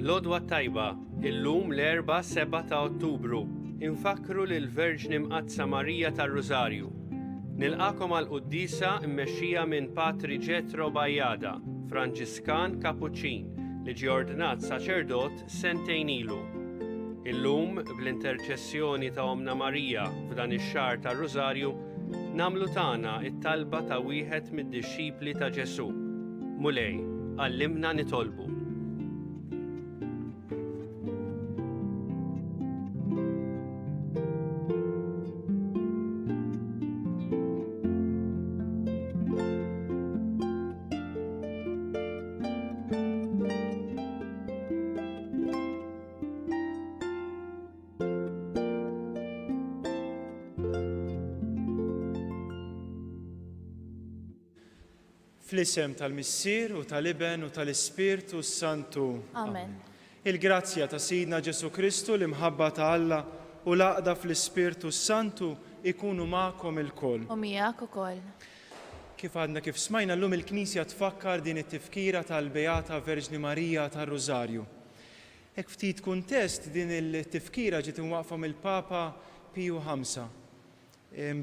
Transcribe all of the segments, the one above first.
Lodwa tajba, illum l-4-7 ta' Ottubru, infakru lil Verġni Mqazza Marija tar-Rużarju. Nilqakom għall-qudiesa mmexxija minn Patri Ġetro Bajjada, Franġiskan Kapuċin, li ġie ordinat saċerdot sentejn ilu. Illum, bl-interċessjoni ta' Omna Marija f'dan ix-xahar tar-Rużarju, nagħmlu tagħna t-talba ta' wieħed mid-dixxipli ta' Ġesu. Mulej, għallimna nitolbu. Fl-isem tal-Missier u tal-Iben u tal-Ispirtu Santu. Amen. Il-grazzja ta' Sidna Ġesu Kristu l-imħabba ta' Alla u l-għaqda fl-Ispirtu Santu ikunu ma'kom il-koll. U miegħek ukoll. Kif smajna llum il-Knisja tfakkar din it-tifkira tal-Beata Verġni Marija tar-Rużarju. Hekk ftit kuntest din il-tifkira ġiet imwaqfa mill-Papa Piju V.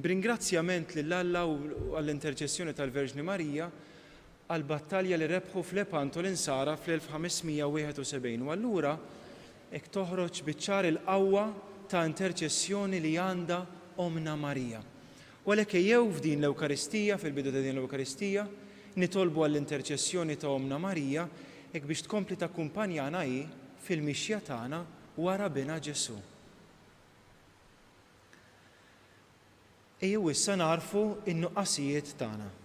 B'ringrazzjament lil Alla u għall-interċessjoni tal-Verġni Marija għall-battalja li rebħu f'Lepanto l-insara fl-1571. U allura hekk toħroġ biċ-ċar il-qawwa ta' interċessjoni li għandha Omna Marija. U għalhekk ejjew f'din l-Ewkaristija, fil-bidu ta' din l-Ewkaristija, nitolbu għall-interċessjoni ta' Omna Marija hekk biex tkompli takkumpanjana hi fil-mixja tagħna wara bina Ġesu. Ejjew issa narfu n-nuqqasijiet tagħna.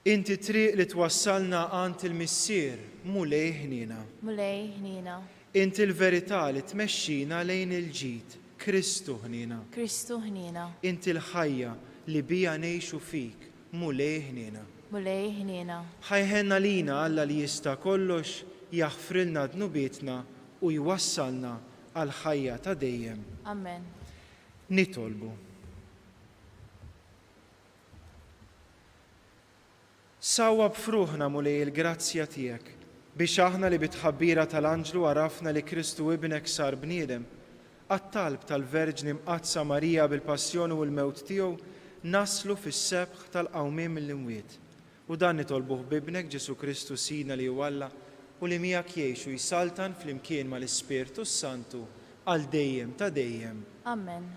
Inti triq li twassalna għand il-Missier, mulej ħnina. Mulej ħnina. Inti l-verità li tmexxina lejn il-ġid, Kristu ħnina. Kristu ħnina. Inti l-ħajja li bija ngħixu fik, mulej ħnina. Mulej ħnina. Ħajħenna lina Alla li jista' kollox jaħfrilna dnubietna u jwassalna għal ħajja ta' dejjem. Amen. Nitolbu. Sawwa b'fruħna mulej il-grazzja tiegħek biex aħna li bitħabbira tal-Anġlu għarafna li Kristu ibnek sar bniedem, għat-talb tal-Verġni Mqazza Marija bil-passjoni u l-mewt tiegħu naslu fis-sebħ tal-qawmien mill-imwiet. U dan nitolbuh b'ibnek Ġesu Kristu Sidna li hu Alla u li miegħek jgħixu jsaltan flimkien mal-Ispirtu Santu għal dejjem ta' dejjem. Amen.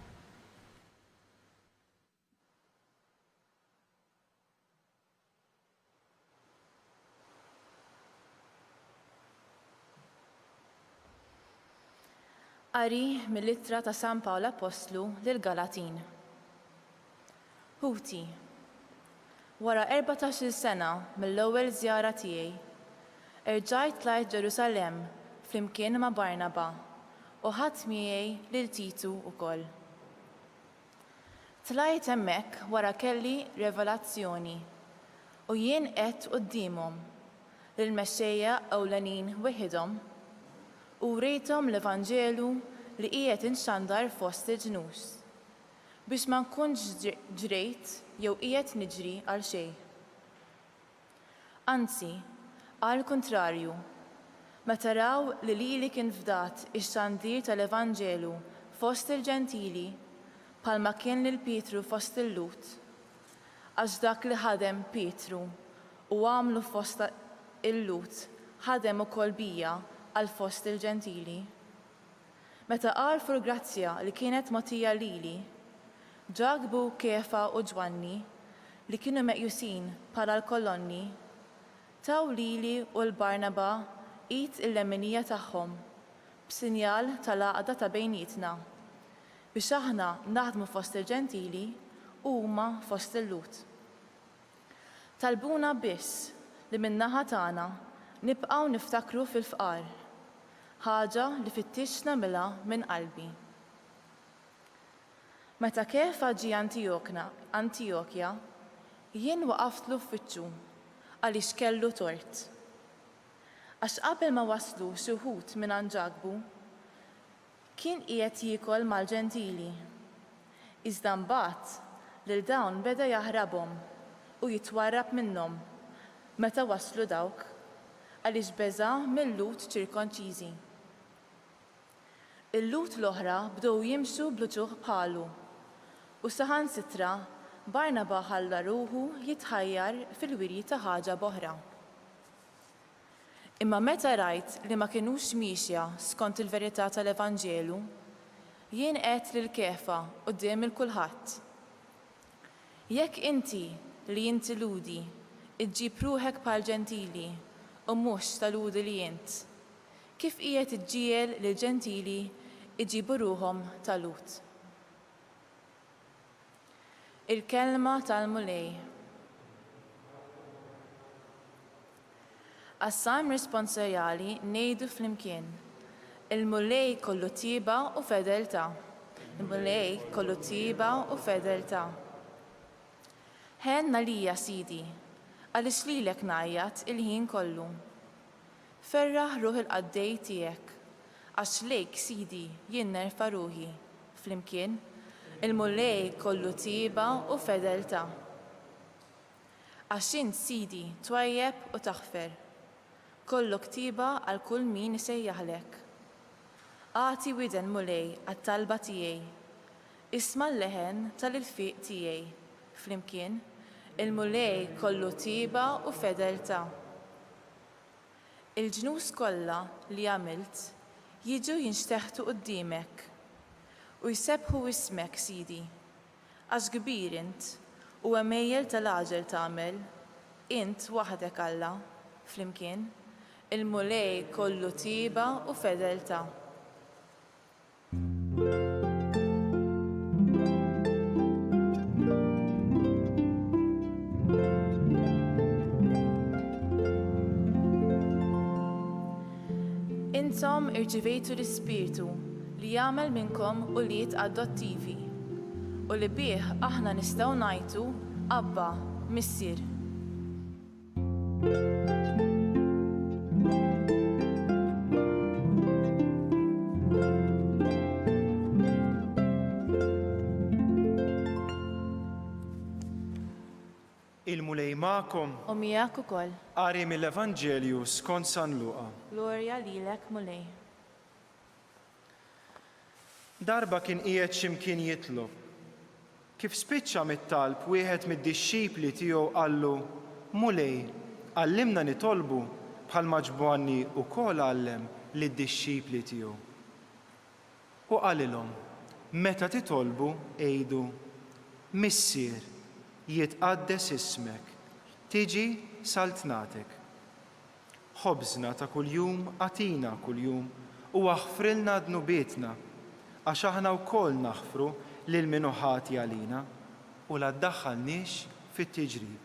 Qari mill-ittra ta' San Pawl Apostlu lil Galatin. Ħuti, wara 14 sena mill-ewwel żjara tiegħi, irġajt tlajt Ġerusalemm flimkien ma' Barnaba u ħadd miegħi lil Titu wkoll. Tlajt hemmhekk wara kelli revelazzjoni u jien qed qudiemhom lill-mexxejja ewlenin wieħedhom u rejthom l-Evanġelu li qiegħed inxandar fost il-ġnus biex ma nkunx ġrejt jew qiegħed niġri għal xejn. Anzi, għal kontrarju, meta raw li lili kien fdat ix-xandir tal-Evanġelu fost il-Ġentili bħalma kien lil Pietru fost il-Lut, għax dak li ħadem Pietru u għamlu fost il-Lut ħadem ukoll bija għal fost il-Ġentili. Meta għarfu l-grazzja li kienet mogħtija lili, ġagbu Kefa u Ġwanni li kienu meqjusin bħala l-kolonni, taw lili u l-Barnaba id il-lemminija tagħhom b'sinjal tal-għaqda ta' bejnietna biex aħna naħdmu fost il-Ġentili u huma fost il-Lut. Talbuna biss li min-naħa tagħna nibqgħu niftakru fil-fqar, ħaġa li fittixna nagħmilha minn qalbi. Meta Kefa ġie Antiokkja, jien waqaft l-uffiċċju għaliex kellu tort. Għax qabel ma waslu xi wħud minn ġagbu, kien qiegħed jiekol mal-Ġentili. Iżda mbagħad lil dawn beda jaħrabhom u jitwarrab minnhom meta waslu dawk għaliex beża mill-lut ċirkonċiżi. Il-lut l-oħra bdew jimxu bl-ġuħ bħalu u saħansitra Barnaba ħalla ruħu jitħajjar fil-wirji ta' ħaġa b'oħra. Imma meta rajt li ma kinux mixja skont il-verità tal-Evanġelu, jien qed lil Kefa quddiem il-kulħadd. Jekk inti li jintiludi iġġib ruħek bħal ġentili u mhux taludi li int, kif qiegħed iġġiel li ġentili iġibu ruhom tal-lut. Il-kelma tal-mulej. Assam responsorjali ngħidu flimkien. Il-mulej kollu tiba u fedeltà. Il-mulej kollu tiba u fedeltà. Ħenna lija Sidi, għaliex lilek ngħajjat il-ħin kollu. Ferraħ ruħ il-qaddej tiegħek, għax lejk Sidi jien nerfa' ruħi. Flimkien, il-mulej kollu tiba u fedeltà. Għax int Sidi twajjeb u taħfer. Kollok tiba għal kull min isejjaħlek. Għati widen mulej għat-talba tiegħi. Isma' l-leħen tal-ilfiq tiegħi. Flimkien, il-mulej kollu tiba u fedeltà. Il-ġnus kollha li għamilt jiġu jinxteħtu qudiemek u jsebħu ismek Sidi. Għax kbir int u għemejjel tal-aġel tagħmel, int waħdek Alla, flimkien, il-mulej kollu tiba u fedeltà. Intom irċivejtu l-Ispirtu li jagħmel minnkom ulied adottivi u li bih aħna nistgħu ngħidu Abba, Missier. Il-mulej magħkom U miegħek ukoll. qari mill-Evanġelju skont San Luqa. Glorja lilek mulej. Darba kien qiegħed x'imkien jitlob. Kif spiċċa mit-talb wieħed mid-dixxipli tiegħu qallu: Mulej, għallimna nitolbu bħalma Ġwanni wkoll għallem lid-dixxipli tiegħu. U qalilhom: Meta titolbu għidu: Missier, jitqaddes ismek, tiġi saltnatek. Ħobżna ta' kuljum għatina kuljum u aħfrilna dnubietna għax aħna wkoll naħfru lil min ħati għalina u la ddaħħalniex fit-tiġrib.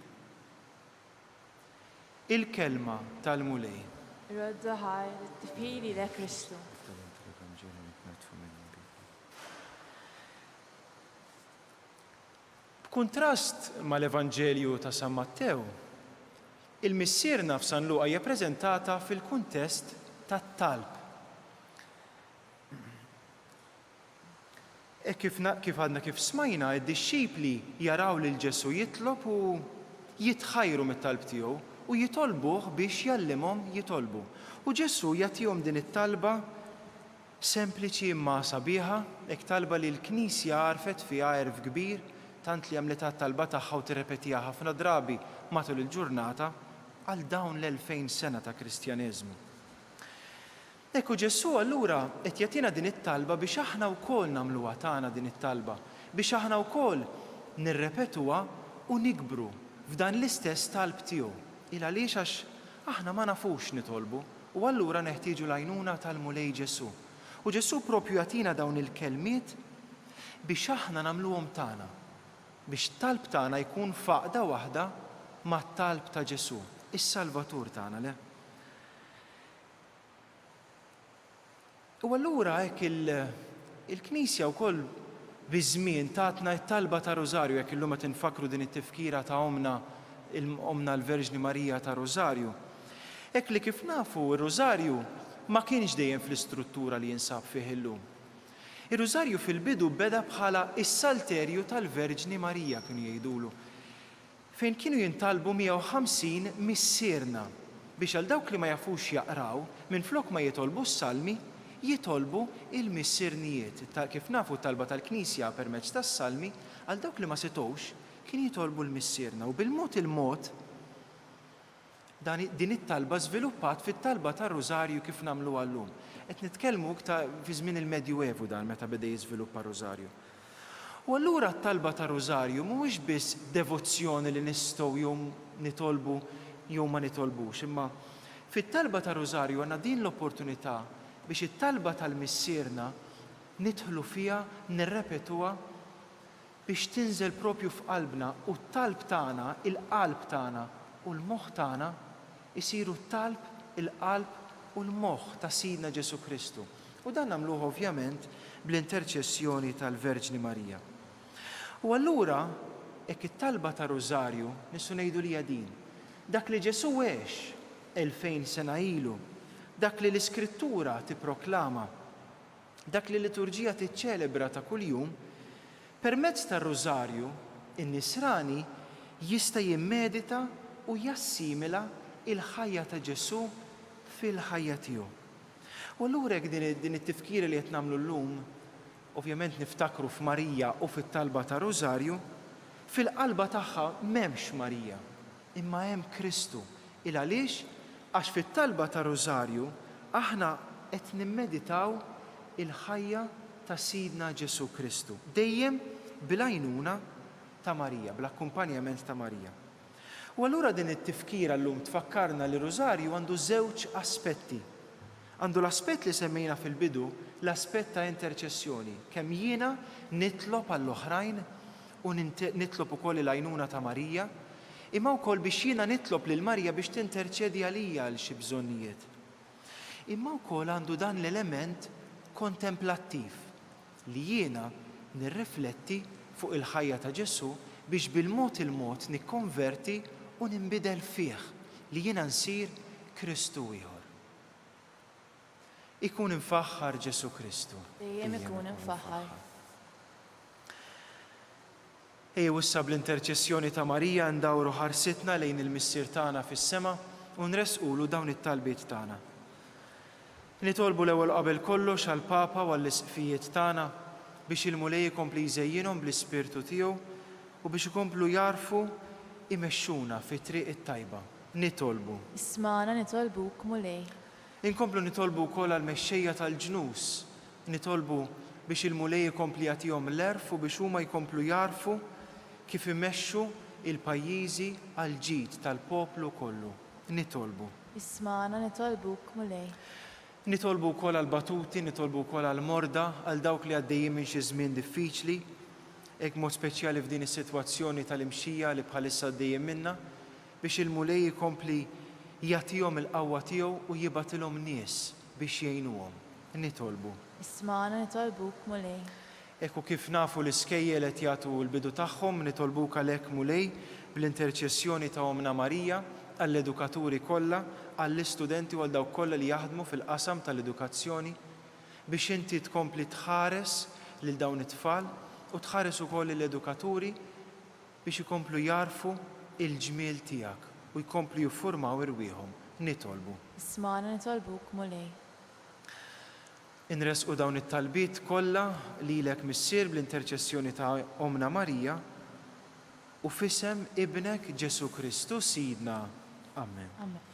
Il-kelma tal-mulej. Rodda ħaj tifili lek Kristu. B'kuntrast mal-Evanġelju ta' San Mattew, il-missierna f'San Luqa hija ppreżentata fil-kuntest tat-talb. Kif għadna kif smajna, id-dixxipli jaraw lil Ġesu jitlob u jitħajru mit-talb tiegħu u jitolbuh biex jallimhom jitolbu. U Ġesu jagħtihom din it-talba sempliċi imma sabiħa, hekk talba li l-Knisja għarfet fiha għerf kbir, tant li għamlet talba tagħha u tirrepetiha ħafna drabi matul il-ġurnata għal dawn l-2000 sena ta' Kristjaneżmu. Ekku Ġesu allura qed jagħtina din it-talba biex aħna wkoll nagħmluha tagħna din it-talba, biex aħna wkoll nirrepetuha u nikbru f'dan l-istess talb tiegħu. Il għaliex għax aħna ma nafux nitolbu u allura neħtieġu l-għajnuna tal-mulej Ġesu. U Ġesu propju jagħtina dawn il-kelmiet biex aħna nagħmluhom tagħna, biex talb tagħna jkun faqda waħda mat-talb ta' Ġesu, is-Salvatur tagħna le. U allura hekk il-Knisja wkoll biż-żmien tatna t-talba ta' Rożarju jekk illum qed infakru din it-tifkira ta' omna l-Verġni Marija ta' Rożarju. Hekk li kif nafu r-Rożarju ma kienx dejjem fl-istruttura li jinsab fih illum. Ir-Rożarju fil-bidu beda bħala is-Salterju tal-Verġni Marija kienu jgħidulu. fejn kienu jintalbu 150 missierna biex għal dawk li ma jafux jaqraw, minn flok ma jitolbu s-salmi, jitolbu il-missiernijiet. Kif nafu talba tal-Knisja permezz tas-salmi, għal dawk li ma setgħux kien jitolbu l-missierna. U bil-mod il-mod din it-talba żviluppat fit-talba tar-Rużarju kif nagħmlu għallum. Qed nitkellmu fi żmien il-Medjuevu dan meta beda jiżviluppa Rużarju. U allura t-talba tar-Rużarju mhuwiex biss devozzjoni li nistgħu jew nitolbu jew ma nitolbux, imma fit-talba tar-Rużarju għandna din l-opportunità biex it-talba tal-missierna nidħlu fiha, nirrepetuha biex tinżel propju f'qalbna u t-talb tagħna, il-qalb tagħna u l-moħħ tagħna isiru t-talb, il-qalb u l-moħħ ta' Sidna Ġesu Kristu. U dan nagħmluh ovvjament bl-interċessjoni tal-Verġni Marija. U allura hekk it-talba tar-Rużarju nistgħu ngħidu li din. Dak li Ġesu għex 2000 sena ilu, dak li l-Iskrittura tipproklama, dak li l-liturġija tiċċelebra ta' kuljum, permezz tar-Rużarju in-nisrani jista' jimmedita u jassimila il-ħajja ta' Ġesu fil-ħajja tiegħu. U allura hekk din it-tifkira li qed nagħmlu llum, ovvjament niftakru f'Marija u fit-talba tar-Rużarju, fil-qalba tagħha m'hemmx Marija, imma hemm Kristu. Il għaliex għax fit-talba tar-Rużarju aħna qed nimmeditaw il-ħajja ta' Sidna Ġesu Kristu. Dejjem bil-għajnuna ta' Marija, bl-akkumpanjament ta' Marija. U allura din it-tifkira llum tfakkarna li Rużarju għandu żewġ aspetti. Għandu l-aspett li semmejna fil-bidu, l-aspett ta' interċessjoni, kemm jiena nitlob għall-oħrajn u nitlob ukoll il-għajnuna ta' Marija, imma wkoll biex jiena nitlob lil Marja biex tinterċedi għalija għal xi bżonnijiet. Imma wkoll għandu dan l-element kontemplattiv li jiena nirrifletti fuq il-ħajja ta' Ġesu biex bil-mod il-mod nikkonverti u ninbidel fih li jiena nsir Kristu ieħor. Ikun infaħħar Ġesu Kristu. Dejjem ikun infaħħar. Ejjew issa bl-interċessjoni ta' Marija ndawru ħarsitna lejn il-missier tagħna fis-sema u nresqulu dawn it-talbiet tagħna. Nitolbu l-ewwel qabel kollox għall-Papa u għall-isqfijiet tagħna biex il-mulej ikompli jżejjinhom bl-Ispirtu tiegħu u biex ikomplu jarfu imexxuna fit-triq it-tajba. Nitolbu. Ismana nitolbuk mulej. Inkomplu nitolbu wkoll għall-mexxejja tal-ġnus. Nitolbu biex il-mulej ikompli jagħtihom l-erf u biex huma jkomplu jarfu kif imexxu il-pajjiżi għall-ġid tal-poplu kollu. Nitolbu. Ismana nitolbuk mulej. Nitolbu wkoll għall-batuti, nitolbu wkoll għall-morda, għal dawk li għaddejjin minn xi żmien diffiċli, hekk mod speċjali f'din is-sitwazzjoni tal-imxija li bħalissa għaddejjin minnha, biex il-mulej ikompli jagħtihom il-qawwa tiegħu u jibatilhom nies biex jgħinuhom. Nitolbu. Ismana nitolbuk mulej. Ekku kif nafu l-iskejjel qed jagħtu l-bidu tagħhom, nitolbuk għalhekk mulej bl-interċessjoni ta' Omna Marija għall-edukaturi kollha, għall-istudenti u għal dawk kollha li jaħdmu fil-qasam tal-edukazzjoni biex inti tkompli tħares lil dawn it-tfal u tħares ukoll l-edukaturi biex ikomplu jarfu il-ġmiel tiegħek u jkomplu jiffurmaw irwieħhom. Nitolbu. Ismana nitolbuk mulej. Inresqu dawn it-talbiet kollha lilek missier bl-interċessjoni ta' Omna Marija u f'isem ibnek Ġesu Kristu Sidna. Amen. Amen.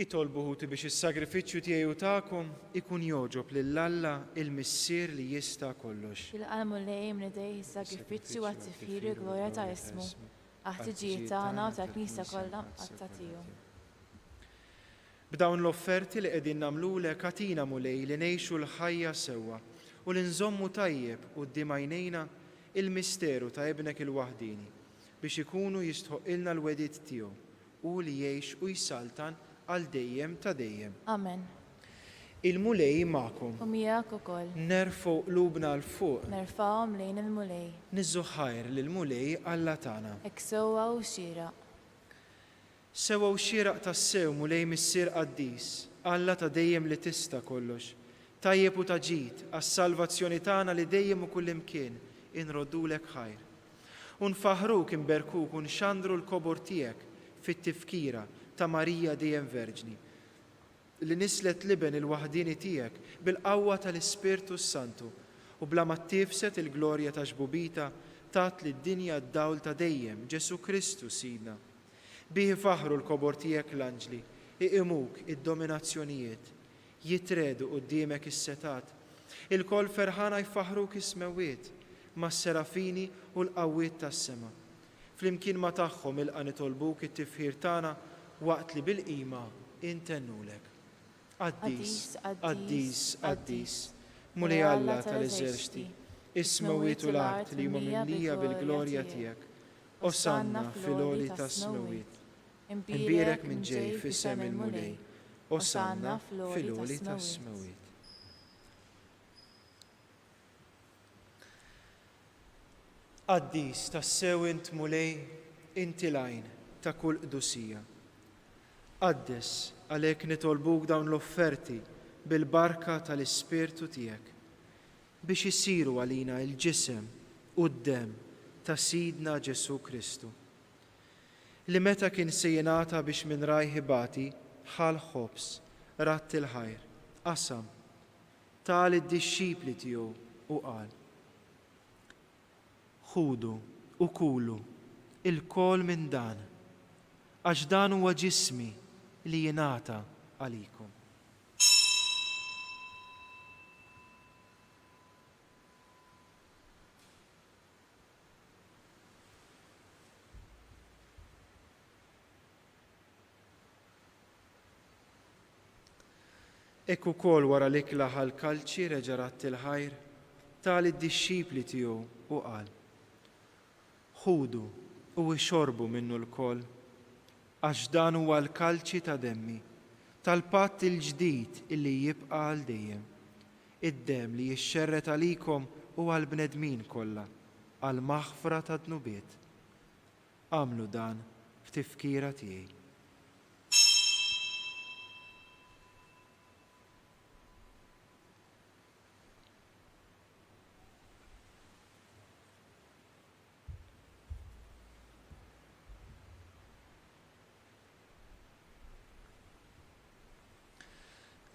jitolbu ħuti biex is-sagrifiċċju tiegħu tagħkom ikun joġob lill-Alla il-Missier li jista' kollox. Il-qalmu lejm nidej is-sagrifiċċju għat-tifħir il-glorja ta' ismu, għat-tiġijiet tagħna u tal-Knisja kollha għat-tagħtihom. B'dawn l-offerti li qegħdin nagħmlulek għatina mulej li ngħixu l-ħajja sewwa u li nżommu tajjeb quddiem għajnejna il-misteru ta' ibnek il-waħdini biex ikunu jistħoqilna l-wedid tiegħu u li jgħix u jsaltan għal dejjem ta' dejjem. Amen. Il-mulej magħkom. U miegħek ukoll. Nerfgħu qlubna l fuq. Nerfgħuhom lejn il-mulej. Niżżu ħajr lill-mulej Alla tagħna. Hekk sewwa u xieraq. Sewwa u xieraq tas-sew mulej missier qaddis, Alla ta' dejjem li tista' kollox. Tajjeb u ta' ġid għas-salvazzjoni tagħna li dejjem u kullimkien inroddulek ħajr. U nfaħruk inberkuk u nxandru l-kobor tiegħek fit-tifkira ta' Marija dejjem Verġni li nislet liben il-waħdini tiegħek bil-qawwa tal-Ispirtu Santu u bla ma tifset il-glorja ta' ġbubita tat lid-dinja d-dawl ta' dejjem Ġesu Kristu Sidna. Bih faħru l-kobor tiegħek l-anġli, iqimuk id-dominazzjonijiet, jitredu quddiemek is-setat, il-kol ferħana jfaħruk ismewiet mas serafini u l-qawwiet tas-sema. Flimkien ma tagħhom ilqa' nitolbuk it-tifħir tagħna waqt li bil-qima intennulek. Qaddis, qaddis, qaddis, mulej Alla tal-eżerċti, ismewiet u l-art li huma mimlija bil-glorja tiegħek. Osanna fil-għoli tas-smewiet. Imbierek minn ġej fis-sem il-mulej. Osanna fil-għoli tas-smewiet. Qaddis tas-sew int mulej inti lajn ta' kull qdusija. Qaddes għalhekk nitolbuk dawn l-offerti bil-barka tal-Ispirtu tiegħek biex isiru għalina l-ġisem u d-dem ta' Sidna Ġesu Kristu. Li meta kien se jingħata biex minn rajħi bati ħal ħobs ratt il-ħajr, qasam tal id-dixxipli tiegħu u qal: ħudu u kulu il-kol minn dan, għax dan huwa ġismi li jingħata għalikom. Ekk ukoll wara l-ikla ħal-kalċi reġa' ratt il-ħajr tal id-dixxipli tiegħu u qal: ħudu u xorbu minnu l-koll, għax dan huwa l-kalċi ta' demmi, tal-patt il-ġdid illi jibqa' għal dejjem, id-dem li jixxerret għalikom u għal bnedmin kollha, għal maħfra ta' dnubiet. Għamlu dan f'tifkira tiegħi.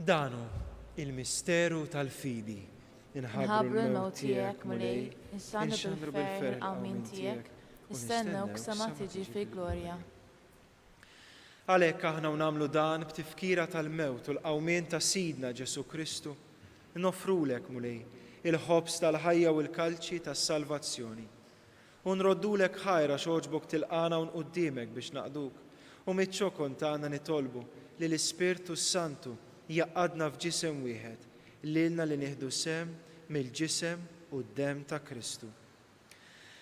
Danu il-misteru tal-fidi, inħabru l-mewt tiegħek mulej, inxandru bil-ferħ il-qawmin tiegħek, nistennewk sa ma tiġi fil-glorja. Għalhekk aħna nagħmlu dan b'tifkira tal-mewt u l-qawmien ta' Sidna Ġesu Kristu, nofrulek mulej il-ħobs tal-ħajja u l-kalċi tas-salvazzjoni. U nroddulek ħajra xogħġbok tilqana u nquddiemek biex naqduk, u miċ-ċokon tagħna nitolbu li l-Ispirtu Santu jaqqadna f'ġisem wieħed, lilna li nieħdu sem mill-ġisem u d-dem ta' Kristu.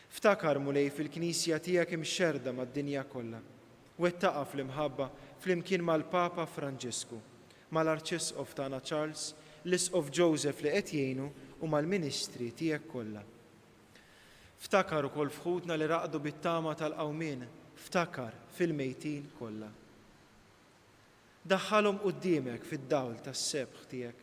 Ftakar mulej fil-Knisja tiegħek imxerda mad-dinja kollha, wettaqa' fl-imħabba flimkien mal-Papa Franġisku, mal-Arċisqof tagħna Charles, l-Isqof Joseph li qed jgħinu u mal-Ministri tiegħek kollha. Ftakar ukoll fħudna li raqdu bit-tama tal-qawmien, ftakar fil-mejtin kollha. Daħħalhom quddiemek fid-dawl tas-sebħ tiegħek.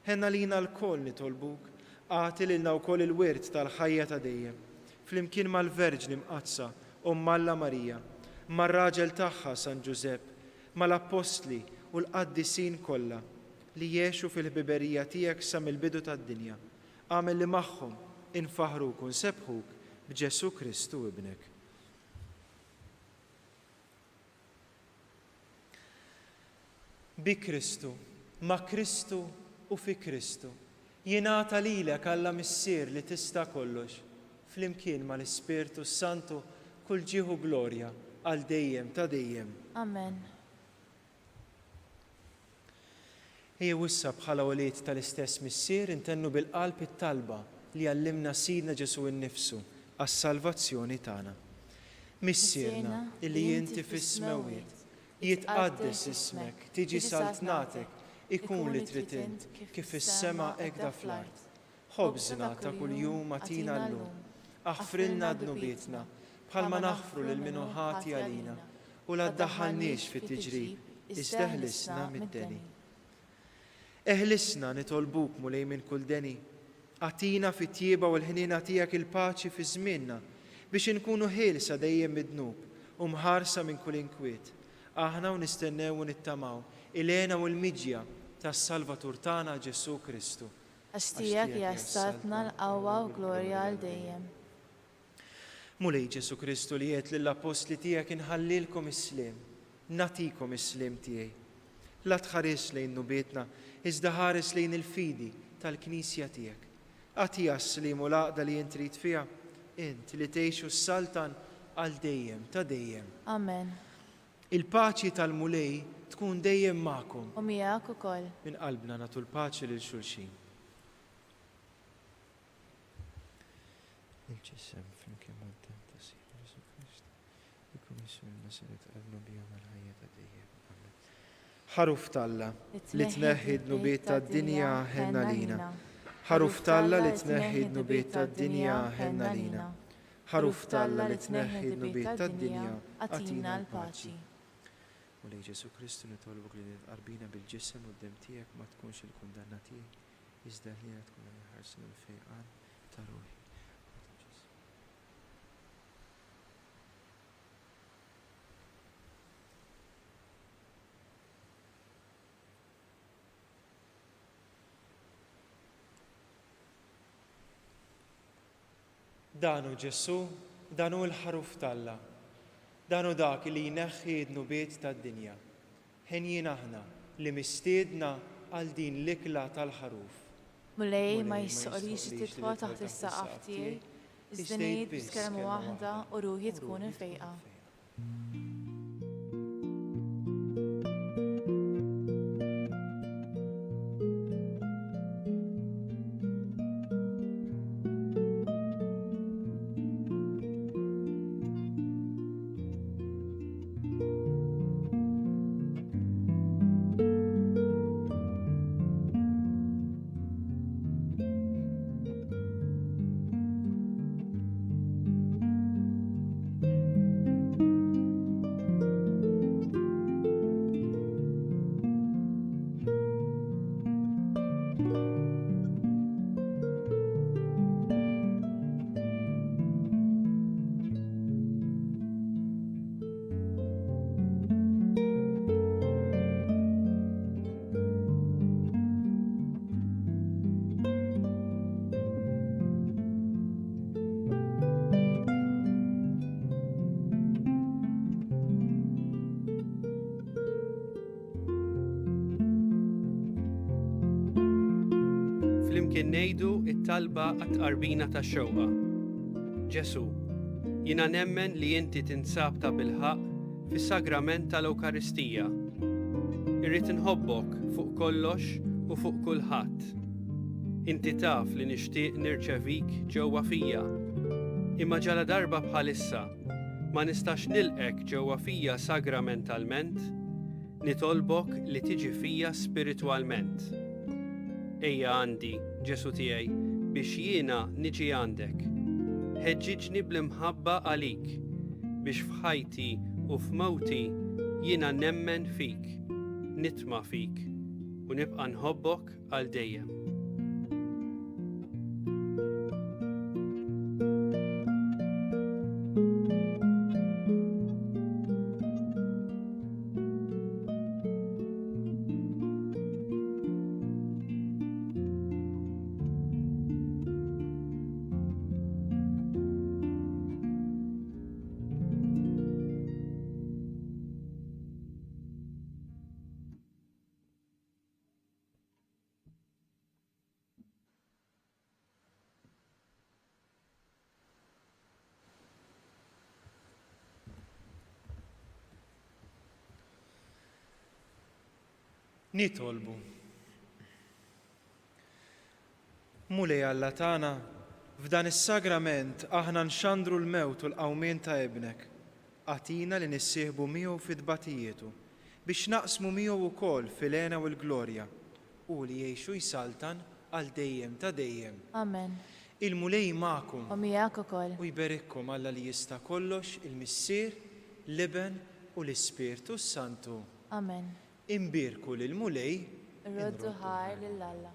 Ħenna lina l-koll nitolbuk, għati lilna wkoll il-wirt tal-ħajja ta' dejjem, flimkien mal-Verġni mqazza Alla Marija, mar-raġel tagħha San Ġusepp, mal-Apostli u l-qaddisin kollha li jgħixu fil-ħbiberija tiegħek sa mill-bidu tad-dinja. Għamel li magħhom infaħruk u nsebħuk b'Ġesu Kristu ibnek. Bi Kristu, ma' Kristu u fi Kristu. Jingħata lilek Alla Missier li tista' kollox, flimkien mal-Ispirtu Santu kull ġieħu glorja għal dejjem ta' dejjem. Amen. Ejjew issa bħala welied tal-istess Missier intennu bil-qalb it-talba li għallimna Sidna Ġesu innifsu għas-salvazzjoni tagħna. Missierna illi inti fis-smawiet, jitqaddes ismek, tiġi saltnatek, ikun li trid int kif fis-sema hekk da fl-art. Ħobżna ta' kuljum atina llum, aħfrilna dnubietna bħalma naħfru lil min hu ħati għalina u la ddaħħalniex fit-tiġrib, iżda ħlisna mid-deni. Eħlisna nitolbuk mulej minn kull deni, għatina fit-tjieba u l-ħnina tiegħek il-paċi fi żmienna biex inkunu ħielsa dejjem mid-dnub u mħarsa minn kull inkwiet. Aħna u nistennew u nittamaw il-għena u l-midja tas-Salvatur tagħna Ġesu Kristu. Għax tiegħek jassaltna l-qawwa u glorja għal dejjem. Mulej Ġesu Kristu li jgħid lill-apostli tiegħek inħallilkom is-sliem, natikom is-sliem tiegħi. La tħares lejn nubietna, iżda ħares lejn il-fidi tal-Knisja tiegħek. Għatija s-slim u laqda li jint trid fiha, int li tgħixu s-saltan għal dejjem ta' dejjem. Amen. Il-paċi tal-mulej tkun dejjem magħkom. U miegħek ukoll. Min qalbna nagħtu l-paċi lil xulxin. Il-ġisem flimkien mal-tem ta' Sidna Ġesu Kristu, ikun jiswilna siret qalbna bihom għal-ħajja ta' dejjem. Amen. Ħaruf Talla li tneħħi d-nubiet tad-dinja ħenna lina. Ħaruf Talla li tneħħi d-nubiet tad-dinja ħenna lina. Ħaruf Talla li tneħħi d-nubiet tad-dinja għatina l-paċi. Mulej Ġesu Kristu nitolbok li nitqarbina bil-ġisem u d-dem tiegħek ma tkunx il-kundanna tiegħi, iżda ħina tkun il-ħarsin u l-fejqan ta' ruħi. Danu Ġesu, danu l-ħaruf Talla, danu dak li jneħħi d-nubiet tad-dinja. Ħenjin aħna li mistiedna għal din l-ikla tal-ħaruf. Mulej ma jissoqrix tidħol taħt is-saqaf tiegħi, iżda ngħid b'kelma waħda u ruħi tkun infejqa. Flimkien ngħidu t-talba għat-tqarbina tax-xewqa. Ġesu, jiena nemmen li inti tinsab ta' bilħaq fis-sagrament tal-Ewkaristija. Irrid inħobbok fuq kollox u fuq kulħadd. Inti taf li nixtieq nirċevik ġewwa fija. Imma ġala darba bħalissa ma nistax nilqek ġewwa fija sagramentalment, nitolbok li tiġi fija spiritwalment. Ejja għandi, Ġesu tiegħi, biex jiena niġi għandek. Ħeġġiġni bl-imħabba għalik, biex f'ħajti u f'mewti jiena nemmen fik, nitma' fik u nibqa' nħobbok għal dejjem. Nitolbu. Mulej Alla tagħna, f'dan is-sagrament aħna nxandru l-mewt u l-qawmien ta' ibnek. Għatina li nissieħbu miegħu fid-tbatijietu biex naqsmu miegħu wkoll fil-għena u l-glorja u li jgħixu jsaltan għal dejjem ta' dejjem. Amen. Il-mulej magħkom U miegħek ukoll. u jberikkom Alla li jista' kollox, il-Missier, l-Iben u l-Ispirtu Santu. Amen. Imbirku lil-mulej Roddu ħar lill-Alla.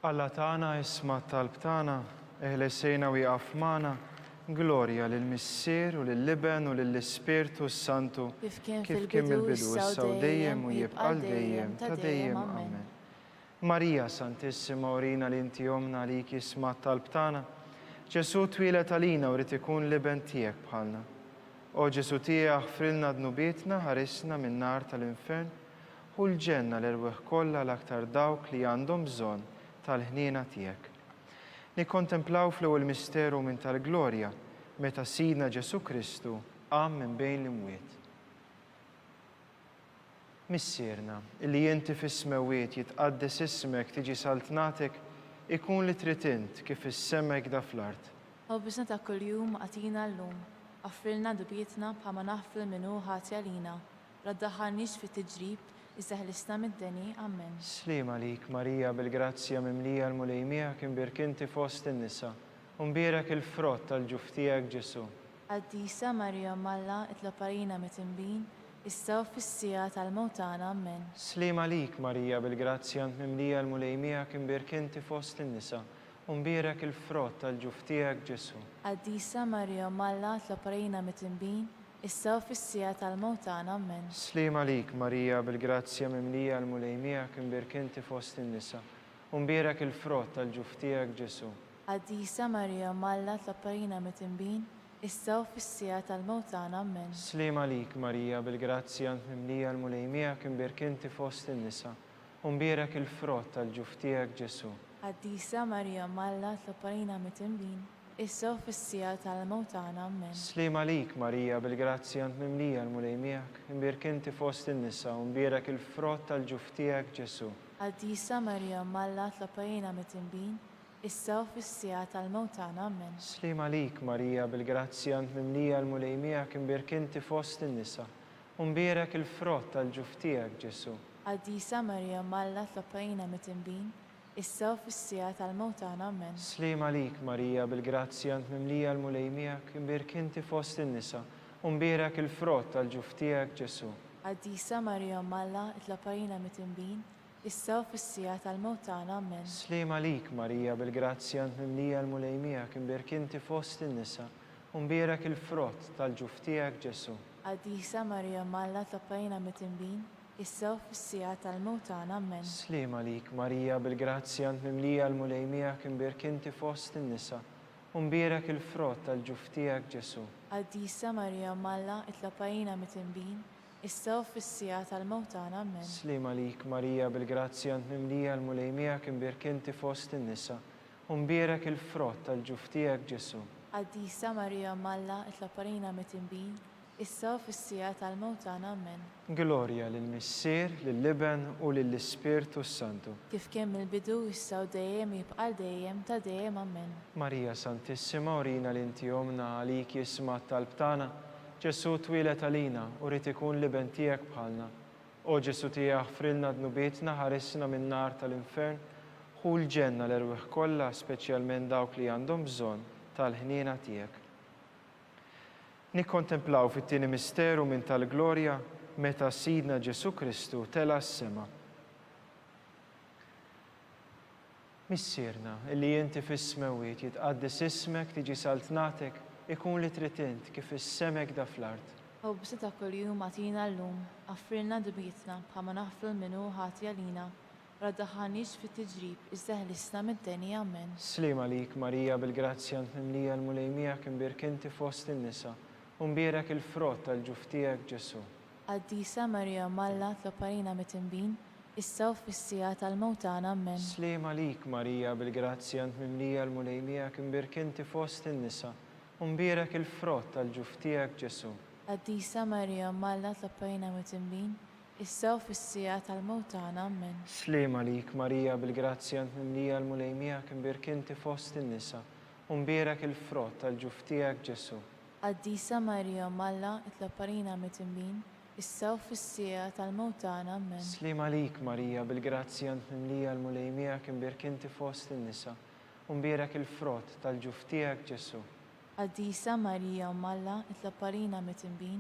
Alla tagħna isma' talb tagħna, eħlesejna u jaqaf magħna, glorja lill-Missier u lill-Iben u lill-Ispirtu Santu, Kif kien kif fil-bidu, issa u dejjem u jibqa' dejjem ta' dejjem. Amen. Marija Santissima, urina li inti omna għalik isma' talb tagħna, Ġesu twilet għalina u rid ikun l-Iben tiegħek bħalna. O Ġesu tiegħek ħfrilna dnubietna, ħarisna min-nar tal-infern u l-ġenna l-erweħ kollha l-aktar dawk li għandhom bżonn tal-ħniena tiegħek. Nikkontemplaw fl-ewwel misteru minn tal-glorja meta Sidna Ġesu Kristu qam minn bejn l-imwiet. Missierna, li inti fis-smewwiet jitqaddes ismek tiġi saltnatek, ikun li trid int kif issemmek da fl-art. U bisna ta' kuljum għatina llum. Affrilna dubietna bħalma naħfil minnu ħati għalina. Raddaħħalniex fit-tiġrib, iżda ħlisna mid-deni. Amen. Sliem għalik, Marija, bil-grazzja mimlija l-mulej miegħek imbirkinti fost in-nisa, u mbierek il-frott tal-ġuf tiegħek Ġesu. Qaddisa Marija Malla itlob għalina mit-tinbin, issa u fis-sija tal-mewt tagħna. Amen. Sliem għalik, Marija, bil-grazzja mimlija l-mulej miegħek imbirkinti fost in-nisa, u mbierek il-frott tal-ġuf tiegħek Ġesu. Qaddisa Marija Malla itlob għalina mit-tinbin, issa u fis-sija tal-mewt tagħna. Amen. Sliem għalik, Marija, bil-grazzja mimlija l-mulej miegħek imbirkinti fost in-nisa, u mbierek il-frott tal-ġuf tiegħek Ġesu. Qaddisa Marija Malla itlob għalina mit-tinbin, issa u fis-sija tal-mewt tagħna. Amen. Sliem għalik, Marija, bil-grazzja mimlija l-mulej miegħek imbirkinti fost in-nisa, u mbierek il-frott tal-ġuf tiegħek Ġesu. Qaddisa Marija Malla itlob għalina mit-tinbin, issa u fis-sija tal-mewt tagħna. Amen. Sliem għalik, Marija, bil-grazzja mimlija l-mulej miegħek imbirkinti fost in-nisa, u mbierek il-frott tal-ġuf tiegħek Ġesu. Qaddisa Marija Malla itlob għalina mit-tinbin, issa u fis-sija tal-mewt tagħna. Amen. Sliem għalik, Marija, bil-grazzja mimlija l-mulej miegħek imbirkinti fost in-nisa, u mbierek il-frott tal-ġuf tiegħek Ġesu. Qaddisa Marija Malla itlob għalina mit-tinbin, issa u fis-sija tal-mewt tagħna. Amen. Sliem għalik, Marija, bil-grazzja mimlija l-mulej miegħek imbirkinti fost in-nisa, u mbierek il-frott tal-ġuf tiegħek Ġesu. Qaddisa Marija Malla itlob għalina mit-tinbin, issa u fis-sija tal-mewt tagħna. Amen. Sliem għalik, Marija, bil-grazzja mimlija l-mulej miegħek imbirkinti fost in-nisa, u mbierek il-frott tal-ġuf tiegħek Ġesu. Qaddisa Marija Malla itlob għalina mit-tinbin, issa u fis-sija tal-mewt tagħna. Amen. Sliem għalik, Marija, bil-grazzja mimlija l-mulej miegħek imbirkinti fost in-nisa, u mbierek il-frott tal-ġuf tiegħek Ġesu. Qaddisa Marija Malla itlob għalina mit-tinbin, issa u fis-sija tal-mewt tagħna. Amen. Sliem għalik, Marija, bil-grazzja mimlija l-mulej miegħek imbirkinti fost in-nisa, u mbieraك il-frott tal-ġuf tiegħek Ġesu. Qaddisa Marija Malla itlob għalina mit-tinbin, issa u fis-sija tal-mewt tagħna. Amen. Glorja lill-Missier, lill-Iben u lill-Ispirtu Santu. Kif kien mill-bidu issa u dejjem jibqa' dejjem ta' dejjem. Amen. Marija Santissima, urina li inti omna għalik jisma' talb tagħna, Ġesu twilet għalina u rid ikun liben tiegħek bħalna. O Ġesu tiegħek ħfrilna dnubietna, ħarisna min-nar tal-infern, ħu l-ġenna l-erwieħ kollha, speċjalment dawk li għandhom bżonn tal-ħniena tiegħek. Nikkontemplaw fit-tieni misteru minn tal-glorja meta Sidna Ġesu Kristu tela s-sema. Missierna, illi inti fis-smewiet jitqaddis ismek tiġi saltnatek, ikun li trid int kif is-semek da fl-art. U b'seta kuljum għatina llum, għaffrilna dubietna bħalma naħfru l-minu ħati għalina, raddaħanix fit-tiġrib, iżda ħlisna mid-denja. Amen. Slima lik, Marija, bil-grazzja mimlija l-mulejmija kimbirk inti fost in-nisa, u mbierek il-frott tal-ġuf tiegħek Ġesu. Qaddisa Marija Malla tlob għalina mit-tinbin, issa u fis-sija tal-mewt tagħna. Amen. Slima lik, Marija, bil-grazzja mimlija l-mulejmija kimbirk inti fost in-nisa, u mbierek il-frott tal-ġuf tiegħek Ġesu. Qaddisa Marija Malla tlob għalina mit-tinbin, issa u fis-sija tal-mewt tagħna. Amen. Slima lik, Marija, bil-grazzja mimlija l-mulejmija kimbirk inti fost in-nisa, u mbierek il-frott tal-ġuf tiegħek Ġesu. Qaddisa Marija Malla tlob għalina mit-tinbin, issa u fis-sija tal-mewt tagħna. Amen. Slima lik, Marija, bil-grazzja mimlija l-mulejmija kimbirk inti fost in-nisa, u mbierek il-frott tal-ġuf tiegħek Ġesu. Qaddisa Marija Malla tlob għalina mit-tinbin,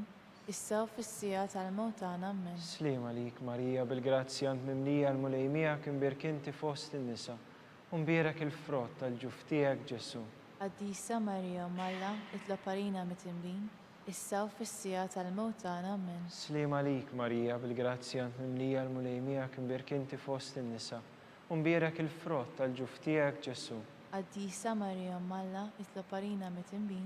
issa u fis-sija tal-mewt tagħna. Amen. Slima lik, Marija, bil-grazzja mimlija l-mulejmija kimbirk inti fost in-nisa, u mbierek il-frott tal-ġuf tiegħek Ġesu. Qaddisa Marija Malla tlob għalina mit-tinbin, issa u fis-sija tal-mewt tagħna. Amen. Slima lik, Marija, bil-grazzja mimlija l-mulejmija kimbirk inti fost in-nisa, u mbierek il-frott tal-ġuf tiegħek Ġesu. Qaddisa Marija Malla tlob għalina mit-tinbin,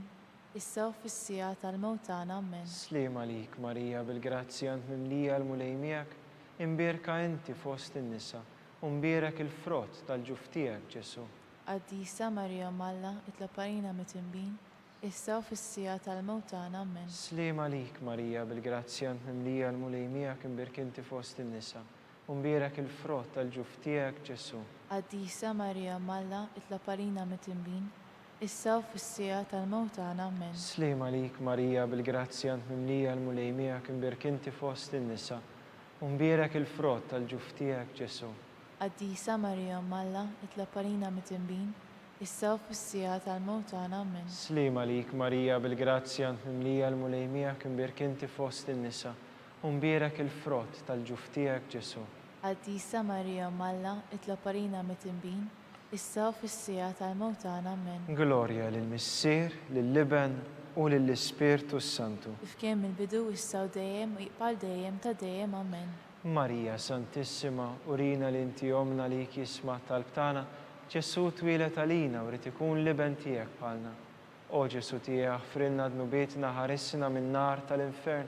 issa u fis-sija tal-mewt tagħna. Amen. Slima lik, Marija, bil-grazzja mimlija l-mulejmijak imbierka inti fost in-nisa, u mbierek il-frott tal-ġuf tiegħek Ġesu. Qaddisa Marija Malla tlob għalina mit-tinbin, issa u fis-sija tal-mewt tagħna. Amen. Slima lik, Marija, bil-grazzja mimlija l-mulejmijak imbierk inti fost in-nisa, u mbierek il-frott tal-ġuf tiegħek Ġesu. Qaddisa Marija Malla tlob għalina mit-tinbin, issa u fis-sija tal-mewt tagħna. Amen. Slima lik, Marija, bil-grazzja mimlija l-mulejmijak imbierk inti fost in-nisa, u mbierek il-frott tal-ġuf tiegħek Ġesu. Qaddisa Marija Malla tlob għalina mit-tinbin, issa u fis-sija tal-mewt tagħna. Amen. Slima lik, Marija, bil-grazzja mimlija l-mulejmijak imbierk inti fost in-nisa, u mbierek il-frott tal-ġuf tiegħek Ġesu. Qaddisa Marija Malla tlob għalina mit-tinbin, issa u fis-sija tal-mewt tagħna. Amen. Glorja lill-Missier, lill-Iben u lill-Ispirtu Santu. Kif kien mill-bidu issa u dejjem u jibqa' dejjem ta' dejjem. Amen. Marija Santissima, urina li inti omna li jisma' talb tagħna, Ġesu twilet għalina u rid ikun liben tiegħek bħalna. O Ġesu tiegħek ħfrilna dnubietna, ħarisna min-nar tal-infern,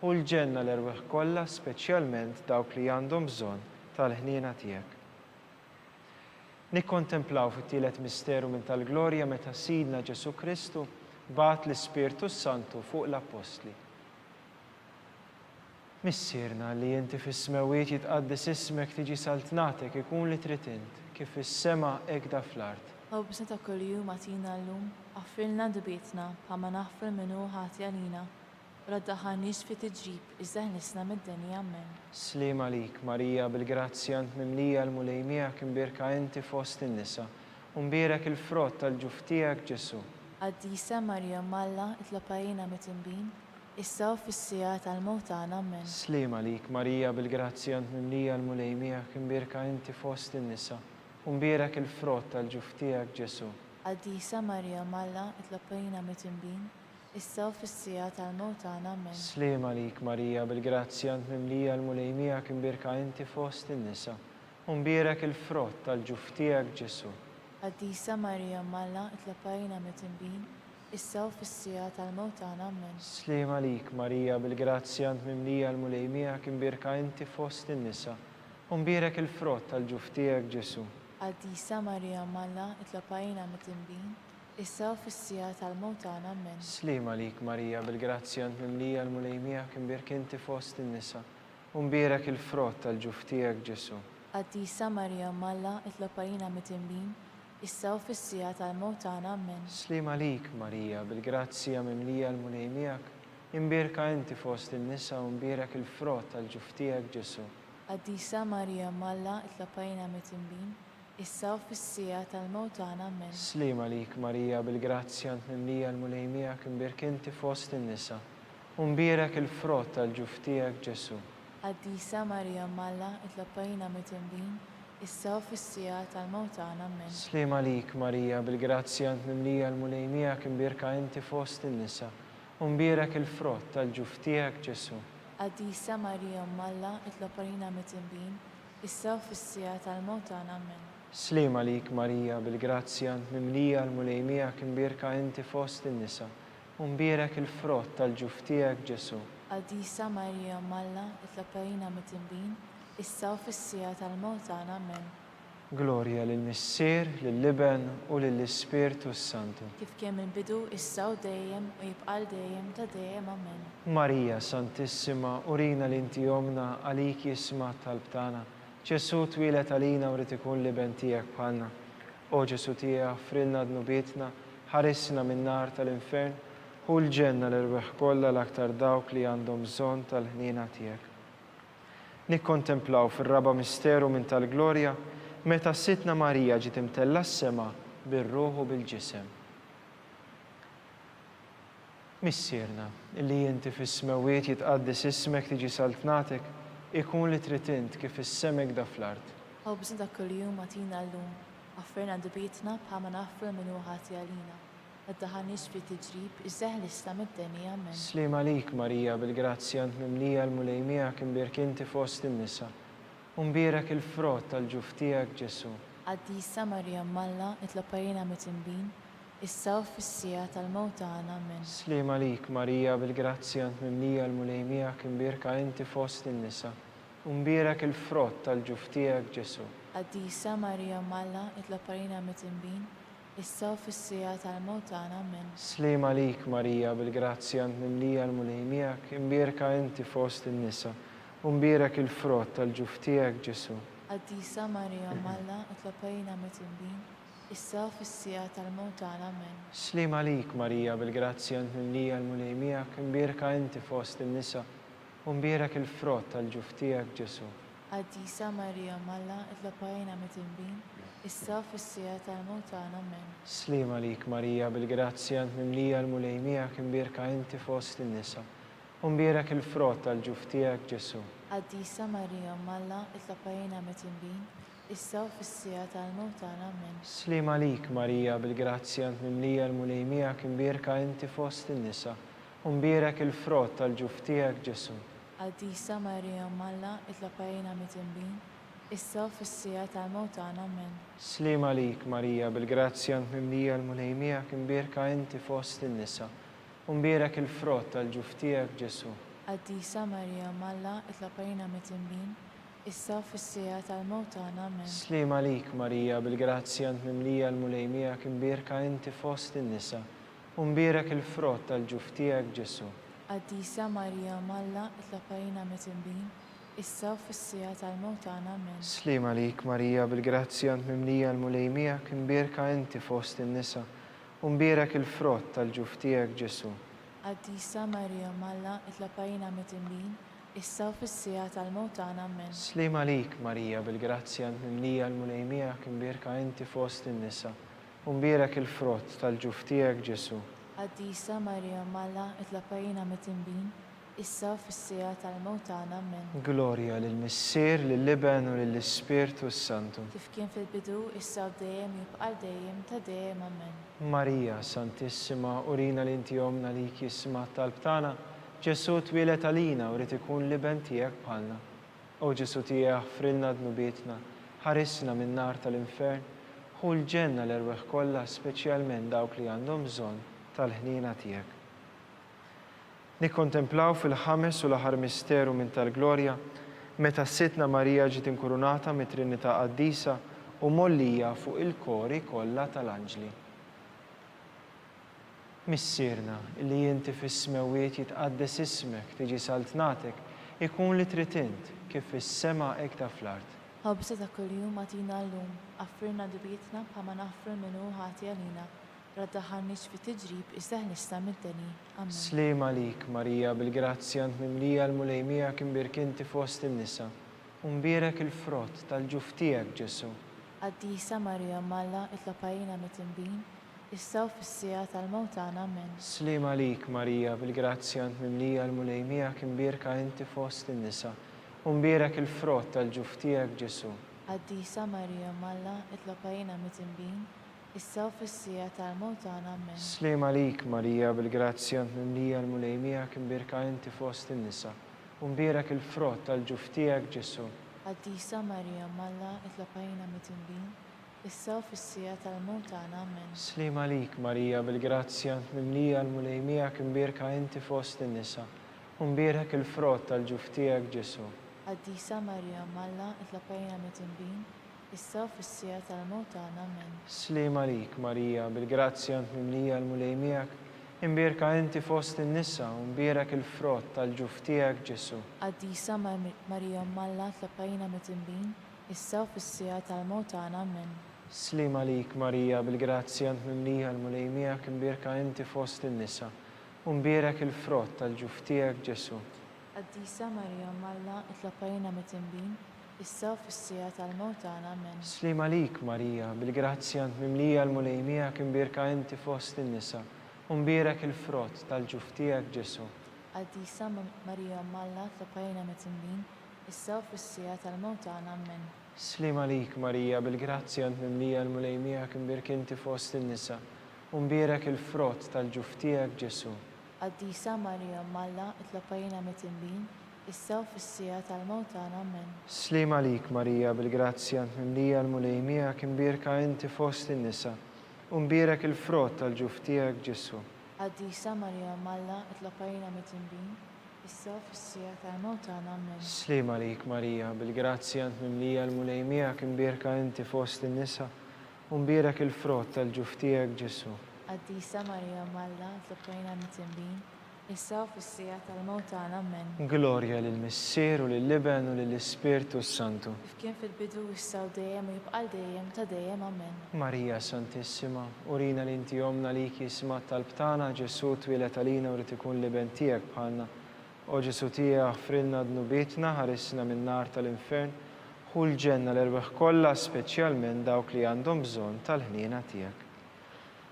u l-ġenna l-erwieħ kollha, speċjalment dawk li għandhom bżonn tal-ħniena tiegħek. Nikkontemplaw fit-tielet misteru minn tal-glorja meta Sidna Ġesu Kristu bagħat l-Ispirtu Santu fuq l-Apostli. Missierna li inti fis-smewiet jitqaddis ismek tiġi saltnatek ikun li trid int, kif is-sema hekk da fl-art. U b'seta kuljum għatina llum, għaffrilna dubietna bħalma naħfru l-minu ħati għalina, raddaħanix fit-tiġrib, iżda ħlisna mid-denja. Amen. Slima lik, Marija, bil-grazzja mimlija l-mulejmija kimbirka inti fost in-nisa, u mbierek il-frott tal-ġuf tiegħek Ġesu. Qaddisa Marija Malla tlob għalina mit-tinbin, issa u fis-sija tal-mewt tagħna. Amen. Slima lik, Marija, bil-grazzja mimlija l-mulejmija kimbirka inti fost in-nisa, u mbierek il-frott tal-ġuf tiegħek Ġesu. Qaddisa Marija Malla tlob għalina mit-tinbin, issa u fis-sija tal-mewt tagħna. Amen. Slima lik, Marija, bil-grazzja mimlija l-mulejmija kimbirka inti fost in-nisa, u mbierek il-frott tal-ġuf tiegħek Ġesu. Qaddisa Marija Malla tlob għalina mit-tinbin, issa u fis-sija tal-mewt tagħna. Amen. Slima lik, Marija, bil-grazzja mimlija l-mulejmija kimbirka inti fost in-nisa, u mbierek il-frott tal-ġuf tiegħek Ġesu. Qaddisa Marija Malla, itlab għalina mit-tinbin, issa u fis-sija tal-mewt tagħna. Amen. Slima lik Marija, bil-grazzja ant mimlija l-mulejmija kimbirek inti fost in-nisa, u mbierek il-frott tal-ġuf tiegħek Ġesu. Qaddisa Marija Malla, itlab għalina mit-tinbin, issa u fis-sija tal-mewt tagħna. Amen. Slima lik Marija, bil-grazzja mimlija l-mulejmijak, imbierka inti fost in-nisa, u mbierek il-frott tal-ġuf tiegħek Ġesu. Qaddisa Marija Malla, itlab għalina mit-tinbin, issa u fis-sija tal-mewt tagħna. Amen. Slima lik Marija, bil-grazzja ant mimlija l-mulejmijak, imbierek inti fost in-nisa, u mbierek il-frott tal-ġuf tiegħek Ġesu. Qaddisa Marija Malla, itlab għalina mit-tinbin, issa u fis-sija tal-mewt tagħna. Amen. Slima lik Marija, bil-grazzja ant mimlija l-mulejmijak, imbierka inti fost in-nisa, u mbierek il-frott tal-ġuf tiegħek Ġesu. Qaddisa Marija Malla, itlab għalina mit-tinbin, issa u fis-sija tal-mewt tagħna. Amen. Slima lik Marija, bil-grazzja ant mimlija l-mulejmijak, imbierka inti fost in-nisa, u mbierek il-frott tal-ġuf tiegħek Ġesu. Qaddisa Marija Malla, itlab għalina mit-tinbin, issa u fis-sija tal-mewt tagħna. Amen. Glorja lill-Missier, lill-Liben u lill-Ispirtu Santu. Kif kien mill-bidu, issa u dejjem u jibqa' dejjem ta' dejjem. Amen. Marija Santissima, urina l-inti jomna għalik jisma talbtana. Ġesu twilet għalina u rrid ikun liben tiegħek bħalna. O Ġesu tiegħek frilna dnubietna, ħarisna min-nar tal-infern, u l-ġenna l-irbeħ kollha l-aktar dawk li għandhom bżonn tal-ħniena tiegħek. Nikkontemplaw fir-raba misteru minn tal-glorja meta sitna Marija ġiet imtella s-sema bir-ruħ u bil-ġisem. Missierna, li inti fis-smewiet jitqaddis ismek tiġi saltnatek, ikun li trid int kif is-semek da fl-art. Aw bżonn dak kuljum agħtina llum, għaffirna dubietna bħalma naffru min huwa ħati għalina. Addaħanix fi tiġrib, iżeħlista mid-denja. Amen. Slima lik Marija, bil-grazzja ant mimlija l-mulejmijak, imbierek inti fost in-nisa, u mbierek il-frott tal-ġuf tiegħek Ġesu. Qaddisa Marija Malla, itlab għalina mit-tinbin, issa u fis-sija tal-mewt tagħna. Amen. Slima lik Marija, bil-grazzja ant mimlija l-mulejmijak, imbierka inti fost in-nisa, u mbierek il-frott tal-ġuf tiegħek Ġesu. Qaddisa Marija Malla, itlab għalina mit-tinbin, issa u fis-sija tal-mewt tagħna. Amen. Slima lik Marija, bil-grazzja ant mimlija l-mulejmijak, imbierka inti fost in-nisa, u mbierek il-frott tal-ġuf tiegħek Ġesu. Qaddisa Marija Malla, itlab għalina mit-tinbin, issa u fis-sija tal-mewt tagħna. Amen. Slima lik Marija, bil-grazzja ant mimlija l-mulejmijak, imbierka inti fost in-nisa, u mbierek il-frott tal-ġuf tiegħek Ġesu. Qaddisa Marija Malla, itlab għalina mit-tinbin, issa u fis-sija tal-mewt tagħna. Amen. Slima lik Marija, bil-grazzja ant mimlija l-mulejmijak, imbierka inti fost in-nisa, u mbierek il-frott tal-ġuf tiegħek Ġesu. Qaddisa Marija Malla, itlab għalina mit-tinbin, issa u fis-sija tal-mewt tagħna. Amen. Slima lik Marija, bil-grazzja ant mimlija l-mulejmijak, imbierka inti fost in-nisa, u mbierek il-frott tal-ġuf tiegħek Ġesu. Qaddisa Marija Malla, itlab għalina mit-tinbin, issa u fis-sija tal-mewt tagħna. Amen. Slima lik Marija, bil-grazzja ant mimlija l-mulejmijak, imbierka inti fost in-nisa, u mbierek il-frott tal-ġuf tiegħek Ġesu. Qaddisa Marija Malla, itlab għalina mit-tinbin, issa u fis-sija tal-mewt tagħna. Amen. Slima lik Marija, bil-grazzja ant mimlija l-mulejmijak, imbierka inti fost in-nisa, u mbierek il-frott tal-ġuf tiegħek Ġesu. Qaddisa Marija Malla, itlab għalina mit-tinbin, issa u fis-sija tal-mewt tagħna. Amen. Slima lik Marija, bil-grazzja ant mimlija l-mulejmijak, imbierka inti fost in-nisa, u mbierek il-frott tal-ġuf tiegħek Ġesu. Qaddisa Marija Malla, itlab għalina mit-tinbin, issa u fis-sija tal-mewt tagħna. Amen. Slima lik Marija, bil-grazzja ant mimlija l-mulejmijak, imbierka inti fost in-nisa, u mbierek il-frott tal-ġuf tiegħek Ġesu. Qaddisa Marija Malla, itlab għalina mit-tinbin, issa u fis-sija tal-mewt tagħna. Amen. Glorja lill-Missier, lill-Liben u lill-Ispirtu Santu. Kif kien fil-bidu, issa u dejjem jibqa' dejjem ta' dejjem. Amen. Marija Santissima, urina l-inti jomna lik jisma talbtana, Ġesu twilet għalina u rrid ikun liben tiegħek bħalna. O Ġesu tiegħek frilna dnubietna, ħarisna min-nar tal-infern, u l-ġenna l-irbeħ kollha, speċjalment dawk li għandhom bżonn tal-ħniena tiegħek. Nikkontemplaw fil-ħames u l-aħħar misteru minn tal-glorja meta sitna Marija ġiet inkurunata mit-Trinità Qaddisa u mollija fuq il-kori kollha tal-anġli. Missierna li inti fis-smewiet jitqaddes ismek tiġi saltnatek ikun li trid int kif fis-sema hekk ta' fl-art. Ħobza ta' kuljum atina llum, affirna dubietna bħalma naffru minnu ħati għalina. Raddaħannix fi tiġrib iżda ħnista mid-deni. Amen. Slima lik, Marija, bil-grazzja mimlija l-mulejmija kien birkinti fost in-nisa. Unbierek il-frott tal-ġuf tiegħek Ġesu. Qaddisa Marija Malla itlapajna mit-imbin, issa u fis-sija tal-mewtana. Amen. Slima lik, Marija, bil-grazzja mimlija l-mulejmija kien birka inti fost in-nisa. Unbierek il-frott tal-ġuf tiegħek Ġesu. Qaddisa Marija Malla itlapajna mit-imbin, issa u fis-sija tal-mewtana. Amen. Slima lik, Marija, bil-grazzja mimlija l-mulejmija kien birka inti fost in-nisa. Unbierek il-frott tal-ġuf tiegħek Ġesu. Qaddisa Marija Malla itlapajna mit-imbin, issa u fis-sija tal-mewtana. Amen. Slima lik, Marija, bil-grazzja mimlija l-mulejmija kien birka inti fost in-nisa. Unbierek il-frott tal-ġuf tiegħek Ġesu. Qaddisa Marija Malla itlapajna mit-imbin, issa u fis-sija tal-mewtana. Amen. Slima lik, Marija, bil-grazzja mimlija l-mulejmija imbierka inti fost in-nisa, unbierek il-frott tal-ġuf tiegħek Ġesu. Qaddisa Marija Malla itlapajna mit-imbin, issa u fis-sija tal-mewtana. Amen. Slima lik, Marija, bil-grazzja mimlija l-mulejmija imbierka inti fost in-nisa, unbierek il-frott tal-ġuf tiegħek Ġesu. Qaddisa Marija Malla itlapajna mit-imbin, issa u fis-sija tal-mewtana. Amen. Slima lik, Marija, bil-grazzja mimlija l-mulejmija imbierka inti fost in-nisa, unbierek il-frott tal-ġuf tiegħek Ġesu. Qaddisa Marija Malla itlapajna mit-imbin, issa u fis-sija tal-mewtana. Amen. Slima lik, Marija, bil-grazzja mimlija l-mulejmija imbierka inti fost in-nisa, unbierek il-frott tal-ġuf tiegħek Ġesu. Qaddisa Marija Malla itlapajna mit-imbin, issa u fis-sija tal-mewtana. Amen. Slima lik, Marija, bil-grazzja mimlija l-mulejmija imbierka inti fost in-nisa, unbierek il-frott tal-ġuf tiegħek Ġesu. Qaddisa Marija Malla itlapajna mit-imbin, issa u fis-sija tal-mewtana. Amen. Slima lik, Marija, bil-grazzja mimlija l-mulejmija imbierka inti fost in-nisa, unbierek il-frott tal-ġuf tiegħek Ġesu. Qaddisa Marija Malla itlapajna mit-imbin, issa u fis-sija tal-mewtana. Amen. Glorja lill-Missier u lill-Iben u lill-Ispirtu Santu. Kif kien fil-bidu issa u dejjem u jibqa' dejjem ta' dejjem. Amen. Marija Santissima, urina li inti jomna liki smat tal-btana Ġesu twilet għalina u rrid ikun l-Iben tiegħek bħalna. O Ġesu tiegħek ħfrilna dnubietna, ħarisna min-nar tal-infern, ħu l-ġenna l-erbeħ kollha speċjalment dawk li għandhom bżonn tal-ħniena tiegħek.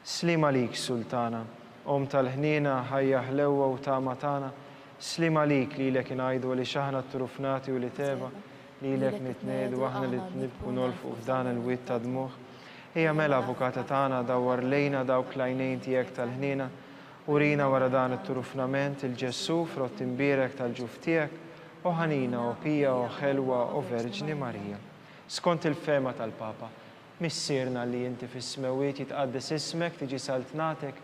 Slima lik, Sultana, om tal-ħniena ħajja ħlewwa u tama tagħna, slima lik lilek ingħidu li xaħna t-turufnati u li teba, lilek nitngħidu aħna li nibku nolfu f'dan il-witt ta' dmuħ. Hija mela avukata tagħna dawwar lejna dawk l-għajnejn tiegħek tal-ħniena, urina wara dan it-turufnament il-Ġesu frott imbierek tal-ġuf tiegħek, u ħanina u pija u ħelwa u Verġni Marija. Skont il-fema tal-Papa, missierna li inti fis-smewiet jitqaddes ismek tiġi saltnatek,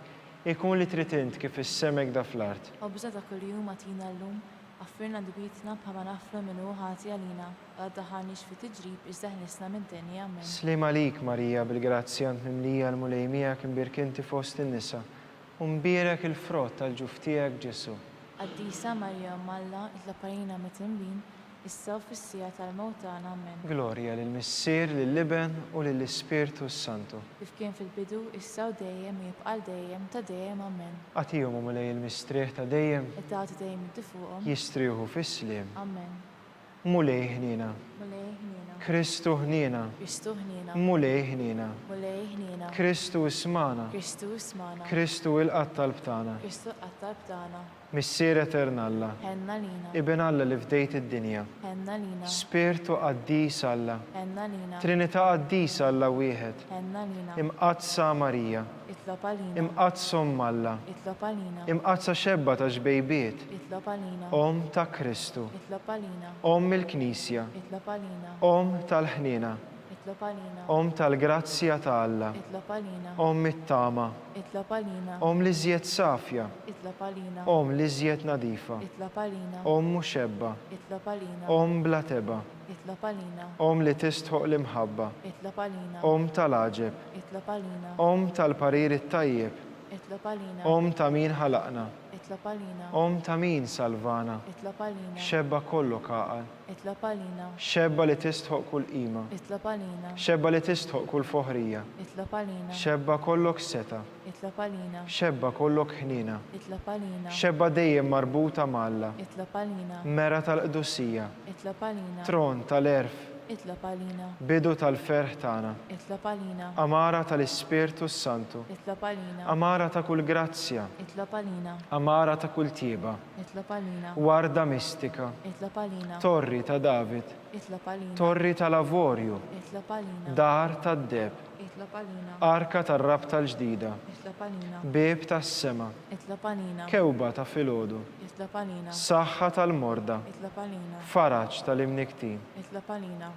ikun li trid int kif is-semek da fl-art. Ħobza ta' kuljum atina llum, affirna dubietna bħalma naffru minnu ħati għalina, għaddaħannix fi tiġrib iżda ħnisna mid-deni. Amen. Slima lik, Marija, bil-grazzja mimlija l-mulejmija imbierka inti fost in-nisa, unbierek il-frott tal-ġuf tiegħek Ġesu. Qaddisa Marija Malla itlapajna mit-imbin, issa u fis-sija tal-mewtana. Amen. Glorja lill-Missier, lill-Iben u lill-Ispirtu Santu. Kif kien fil-bidu issa u dejjem u jibqa' dejjem ta' dejjem. Amen. Għatihom mulej il-mistrieħ ta' dejjem It-tagħti dejjem jiddifuqhom. jistrieħu fis-sliem. Amen. Mulej ħnina, Mulej ħnina, Kristu ħnina, Kristu ħnina, mulej ħnina, mulej ħnina, Kristu ismana, Kristu ismana, Kristu il-qattal btana, Kristu qattab tagħna, Missier Eternalla, ħenna lina, Iben Alla li fdejt id-dinja, ħenna lina, Spirtu qaddis Alla, ħenna lina, Trinità qaddis Alla wieħed, ħenna lina, imqazza Marija, itlob għalina, imqazzhom Alla, itlob għalina, imqazza xebba ta' xbejbiet, itlob għalina, Om ta' Kristu, itlob għalina, Om il-Knisja, itlob għalina, Om tal-ħnina, Itlob għalina. tal-grazzja ta' Alla, Itlob għalina. it-tama, Itlob għalina. li żjed safja, Itlob għalina. li żjed nadifa, Itlob għalina. muxebba, Itlob għalina. bla teba, Itlob għalina. li tistħoq l-imħabba, Itlob għalina. tal-aġeb, Itlob għalina. tal-parir it-tajjeb, Itlob għalina. ta' min ħalaqna, Itlob għalina. ta' min salvana, Itlob għalina. xebba kollu kaqal, Itlob għalina. xebba li tistħoq kull qima, Itlob għalina. xebba li tistħoq kull foħrija, Itlob għalina. xebba kollok seta, Itlob għalina. xebba kollok ħnina, Itlob għalina. xebba dejjem marbuta malla, Itlob għalina. mera tal-qdussija, Itlob għalina. tron tal-erf, Itlob għalina. bidu tal-ferħ tagħna, Itlob għalina. amara tal-Ispirtu Santu, Itlob għalina. amara ta' kull grazzja, Itlob għalina. amara ta' kull tieba, Itlob għalina. warda mistika, Itlob għalina. torri ta' David, Itlob għalina. torri tal-avorju, Itlob għalina. dar tad-deb, Itlob għalina. arka tar-rab tal-ġdida, Itlob għalina. bib tas-sema, Itlob għalina. kewba ta' filgħodu, Itlob għalina. saħħa tal-morda, Itlob għalina. faraġ tal-imniktin, Itlob għalina.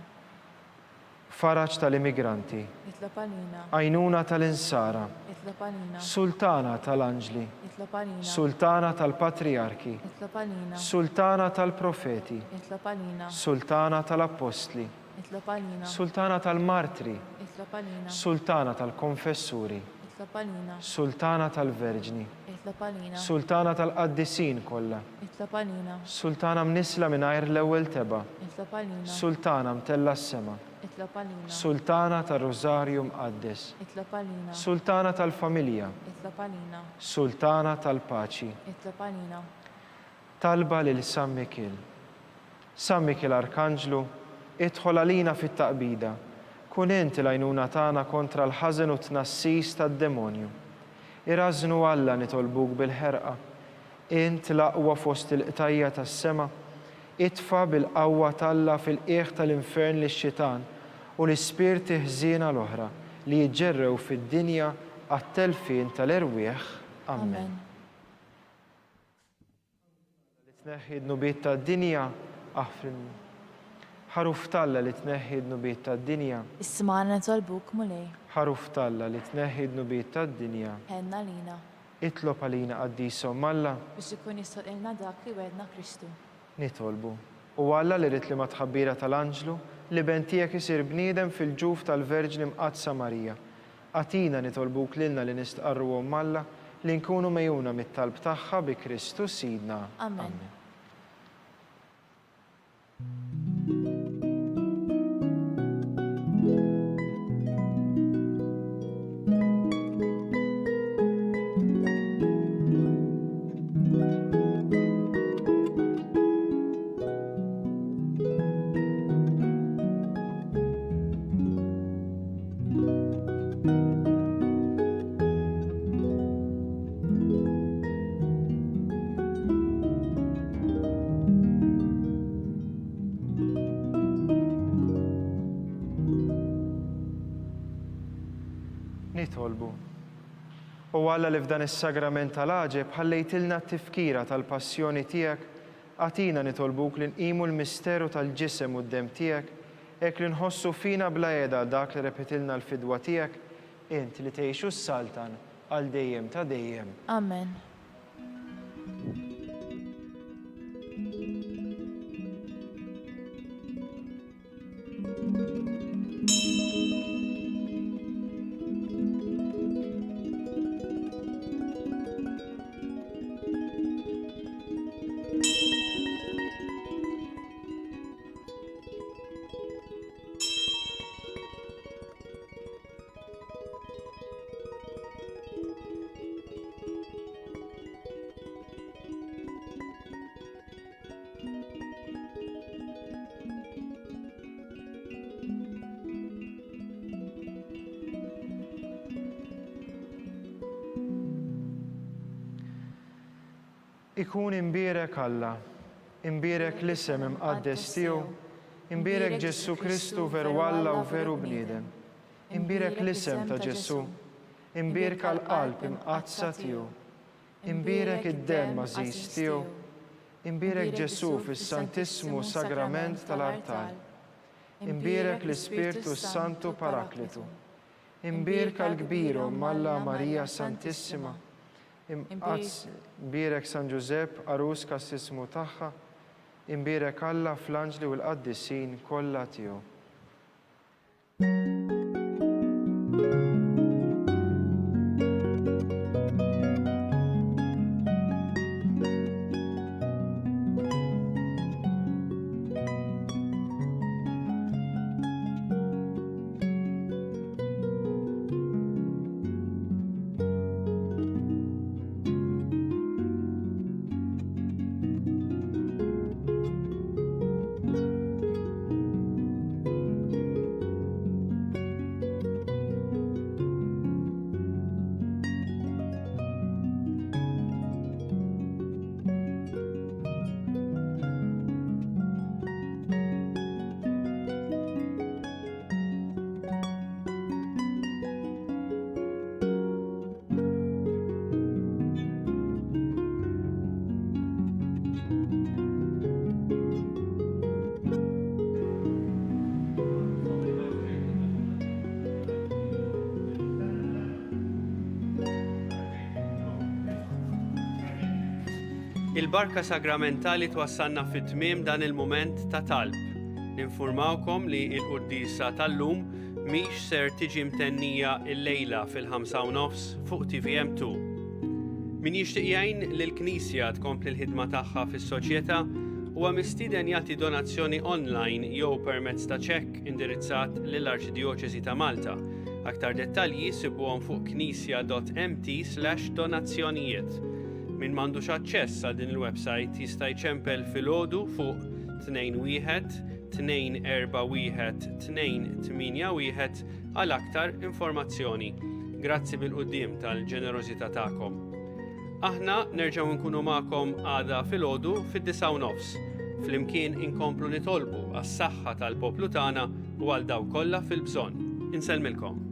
faraġ tal-immigranti, Itlob għalina. għajnuna tal-insara, Itlob għalina. sultana tal-anġli, Itlob għalina. sultana tal-patriarki, Itlob għalina. sultana tal-profeti, Itlob għalina. sultana tal-apostli, Itlob għalina. sultana tal-martri, Itlob għalina. sultana tal-konfessuri, Itlob għalina. sultana tal-verġni, Itlob għalina. sultana tal-qaddisin kollha, Itlob għalina. sultana mnisla mingħajr l-ewwel teba, Itlob għalina. sultana mtella s-sema, Itlob għalina. sultana tar-Rożarju mqaddes, Itlob għalina. sultana tal-familja, Itlob għalina. sultana tal-paċi, Itlob għalina. talba lil San Mikil. San Mikil Arkanġlu, idħol għalina fit-taqbida, kun inti l-għajnuna tagħna kontra l-ħażen u tnassis tad-demonju. Irażnu Alla nitolbuk bil-ħerqa, int l-aqwa fost il-qtajja tas-sema, itfa bil-qawwa talla fil-qiegħ tal-infern lix-xitan u l-ispirti ħżiena l-oħra li jiġġerrew fid-dinja għat-telfin tal-erwieħ. Amen. Li tneħħi d-nubiet tad-dinja, ħaruf talla li tneħħi d-nubiet tad-dinja, Ismana nitolbuk mulej. ħaruf talla li tneħħi d-nubiet tad-dinja, Ħenna lina. itlob għalina qaddisom Alla, Biex ikun jistaqilna dak li wedna Kristu. nitolbu. U Alla li rid li ma tħabbira tal-anġlu li bentijek isir bniedem fil-ġuf tal-Verġni mqadsa Marija. Għatina nitolbuk lilna li nistqarruhom Alla li nkunu mejjuna mit-talb tagħha bi Kristu Sidna. Amen. Nitolbu. U Alla li f'dan is-sagrament tal-aġeb ħallejtilna t-tifkira tal-passjoni tiegħek, għatina nitolbuk li nqimu l-misteru tal-ġisem u d-dem tiegħek, hekk li nħossu fina bla qiegħda dak li repetilna l-fidwa tiegħek, int li tgħixu s-saltan għal dejjem ta' dejjem. Amen. Ikun imbierek Alla, imbierek l-isem imqaddes tiegħu, imbierek Ġesu Kristu veru Alla u veru bniedem, imbierek l-isem ta' Ġesu, imbierek għall-qalb imqazza tiegħu, imbierek id-dem għażiż tiegħu, imbierek Ġesu fis-Santissimu Sagrament tal-Artal, imbierek l-Ispirtu Santu Parakletu, imbierek l-Kbiru Malla Marija Santissima, imbierek San Giuseppe Arus kastismu tagħha, imbierek Alla fl-anġli u l-qaddisin kollha tiegħu. Il-barka sagramentali twassalna fit-tmiem dan il-mument ta' talb. Ninfurmawkom li l-quddisa tal-lum mhix ser tiġi mtennija il-lejla fil-5:30 fuq TVM2. Min jixtieq jgħin lill-Knisja tkompli l-ħidma tagħha fis-soċjetà huwa mistieden jagħti donazzjoni online jew permezz ta' ċekk indirizzat lill-Arċidjoċesi ta' Malta. Aktar dettalji sibuhom fuq knisja.mt/donazzjonijiet. Min m'għandux aċċess għal din il-website jista' jċempel filgħodu fuq 21-241-281 għal aktar informazzjoni. Grazzi bil-qudiem tal-ġenerożità tagħkom. Aħna nerġgħu nkunu magħkom għada filgħodu fid-9:30. Flimkien inkomplu nitolbu għas-saħħa tal-poplu tagħna u għal dawk kollha fil-bżonn. Insellmilkom.